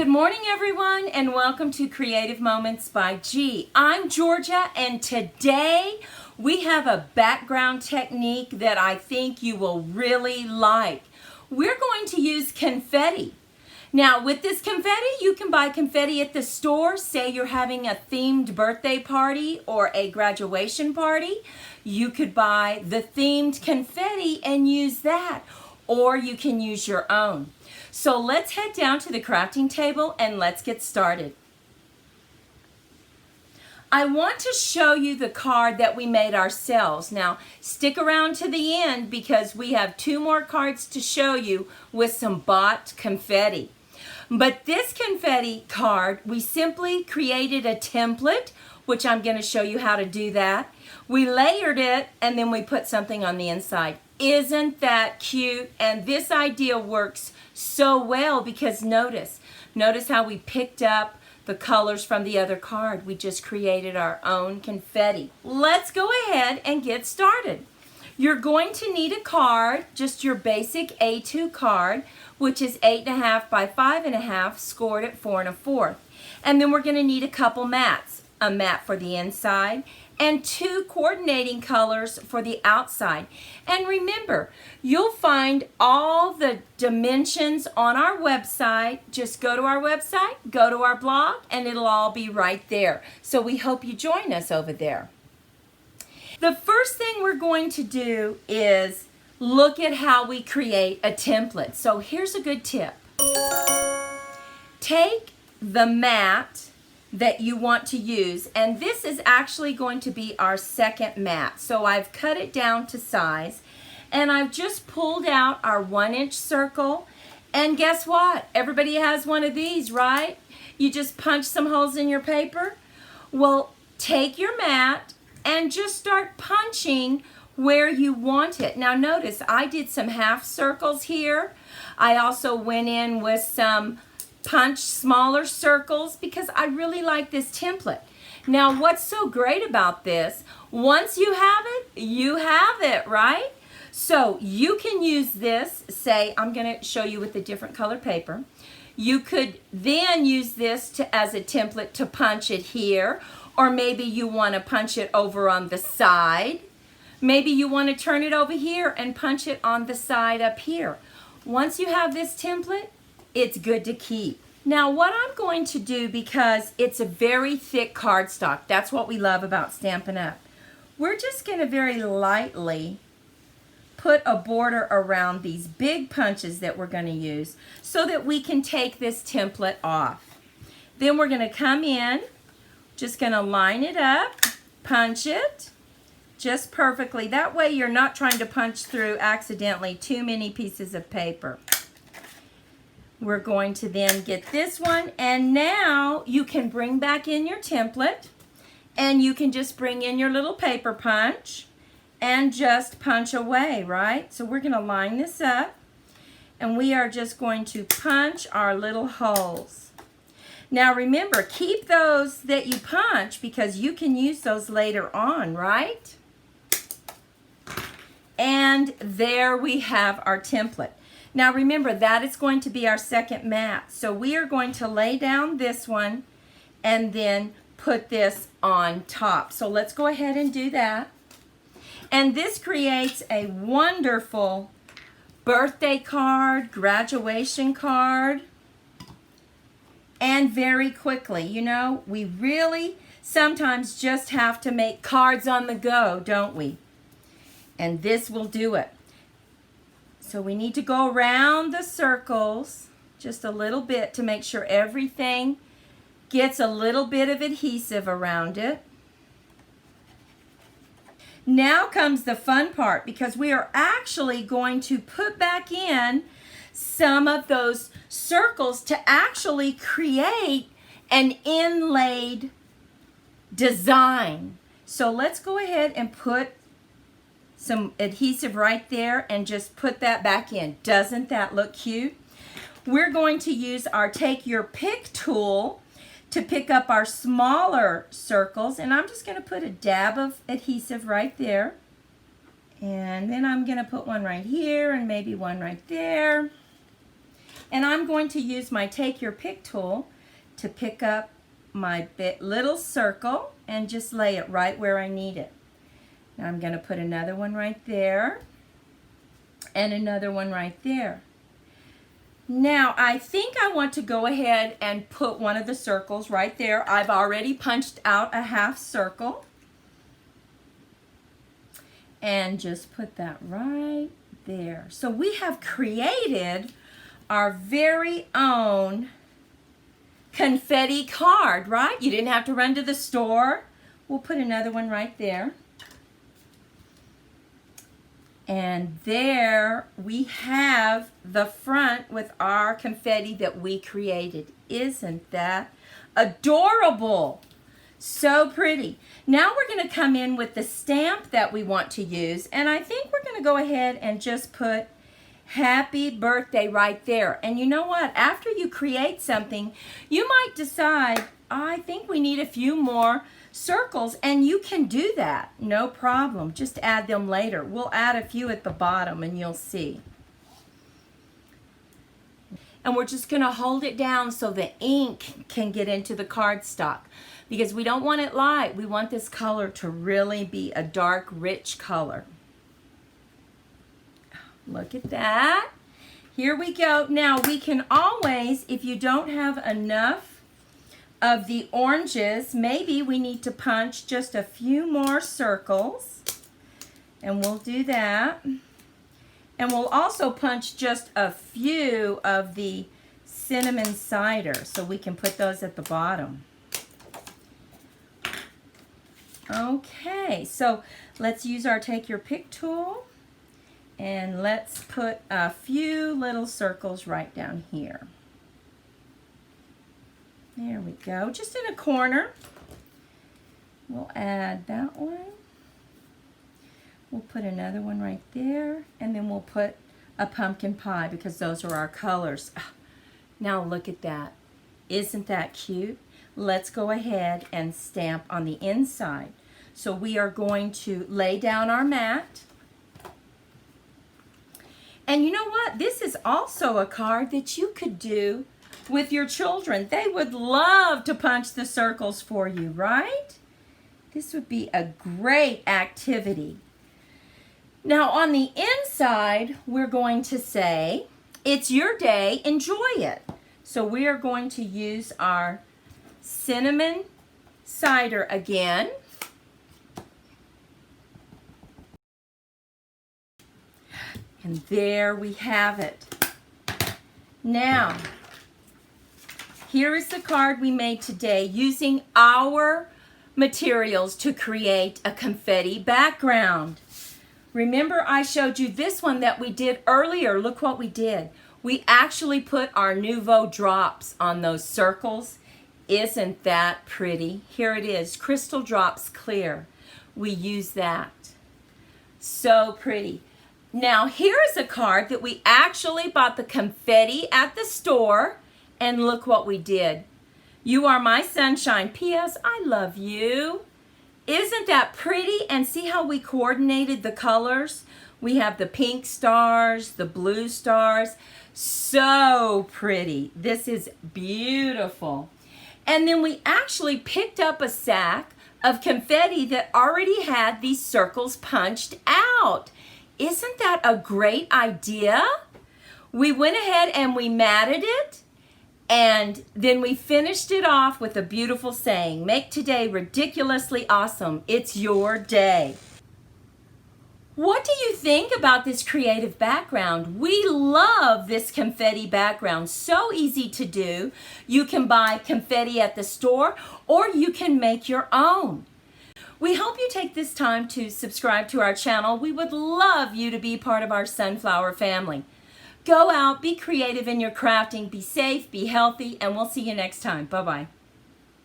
Good morning, everyone, and welcome to Creative Moments by G. I'm Georgia, and today we have a background technique that I think you will really like. We're going to use confetti. Now, with this confetti, you can buy confetti at the store. Say you're having a themed birthday party or a graduation party. You could buy the themed confetti and use that, or you can use your own. So let's head down to the crafting table and let's get started. I want to show you the card that we made ourselves. Now, stick around to the end because we have 2 more cards to show you with some bought confetti. But this confetti card, we simply created a template, which I'm going to show you how to do that. We layered it and then we put something on the inside. Isn't that cute? And this idea works so well because notice how we picked up the colors from the other card. We just created our own confetti. Let's go ahead and get started. You're going to need a card, just your basic A2 card, which is 8.5 by 5.5, scored at 4 1/4. And then we're going to need a couple mats, a mat for the inside and 2 coordinating colors for the outside. And remember, you'll find all the dimensions on our website. Just go to our website, go to our blog, and it'll all be right there. So we hope you join us over there. The first thing we're going to do is look at how we create a template. So here's a good tip. Take the mat that you want to use, and this is actually going to be our second mat. So I've cut it down to size, and I've just pulled out our 1-inch circle, and guess what? Everybody has one of these, right? You just punch some holes in your paper. Well, take your mat and just start punching where you want it. Now notice, I did some half circles here. I also went in with some punch smaller circles because I really like this template. Now what's so great about this, once you have it, right? So you can use this, say, I'm going to show you with a different color paper. You could then use this as a template to punch it here, or maybe you want to punch it over on the side. Maybe you want to turn it over here and punch it on the side up here. Once you have this template, it's good to keep. Now what I'm going to do, because it's a very thick cardstock, that's what we love about Stampin' Up. We're just going to very lightly put a border around these big punches that we're going to use so that we can take this template off. Then we're going to come in, just going to line it up, punch it just perfectly. That way you're not trying to punch through accidentally too many pieces of paper. We're going to then get this one, and now you can bring back in your template, and you can just bring in your little paper punch and just punch away, right? So we're going to line this up, and we are just going to punch our little holes. Now remember, keep those that you punch because you can use those later on, right? And there we have our template. Now remember, that is going to be our second mat. So we are going to lay down this one and then put this on top. So let's go ahead and do that. And this creates a wonderful birthday card, graduation card, and very quickly. You know, we really sometimes just have to make cards on the go, don't we? And this will do it. So we need to go around the circles just a little bit to make sure everything gets a little bit of adhesive around it. Now comes the fun part, because we are actually going to put back in some of those circles to actually create an inlaid design. So let's go ahead and put some adhesive right there and just put that back in. Doesn't that look cute? We're going to use our Take Your Pick tool to pick up our smaller circles, and I'm just going to put a dab of adhesive right there. And then I'm going to put one right here and maybe one right there. And I'm going to use my Take Your Pick tool to pick up my little circle and just lay it right where I need it. Now I'm going to put another one right there and another one right there. Now I think I want to go ahead and put one of the circles right there. I've already punched out a half circle. And just put that right there. So we have created our very own confetti card, right? You didn't have to run to the store. We'll put another one right there. And there we have the front with our confetti that we created. Isn't that adorable? So pretty. Now we're going to come in with the stamp that we want to use, and I think we're going to go ahead and just put happy birthday right there. And you know what? After you create something, you might decide, I think we need a few more circles, and you can do that. No problem. Just add them later. We'll add a few at the bottom and you'll see. And we're just going to hold it down so the ink can get into the cardstock, because we don't want it light. We want this color to really be a dark, rich color. Look at that. Here we go. Now we can always, if you don't have enough of the oranges, maybe we need to punch just a few more circles, and we'll do that. And we'll also punch just a few of the cinnamon cider, so we can put those at the bottom. Okay, so let's use our Take Your Pick tool, and let's put a few little circles right down here. There we go, just in a corner. We'll add that one. We'll put another one right there, and then we'll put a pumpkin pie because those are our colors. Now look at that. Isn't that cute? Let's go ahead and stamp on the inside. So we are going to lay down our mat. And you know what? This is also a card that you could do with your children. They would love to punch the circles for you, right? This would be a great activity. Now on the inside, we're going to say, it's your day, enjoy it. So we are going to use our cinnamon cider again. And there we have it. Now, here is the card we made today using our materials to create a confetti background. Remember, I showed you this one that we did earlier. Look what we did. We actually put our Nouveau drops on those circles. Isn't that pretty? Here it is, Crystal Drops Clear. We use that. So pretty. Now here is a card that we actually bought the confetti at the store, and look what we did. You are my sunshine. P.S. I love you. Isn't that pretty? And see how we coordinated the colors? We have the pink stars, the blue stars. So pretty. This is beautiful. And then we actually picked up a sack of confetti that already had these circles punched out. Isn't that a great idea? We went ahead and we matted it, and then we finished it off with a beautiful saying, make today ridiculously awesome. It's your day. What do you think about this creative background? We love this confetti background. So easy to do. You can buy confetti at the store, or you can make your own. We hope you take this time to subscribe to our channel. We would love you to be part of our Sunflower family. Go out, be creative in your crafting, be safe, be healthy, and we'll see you next time. Bye-bye.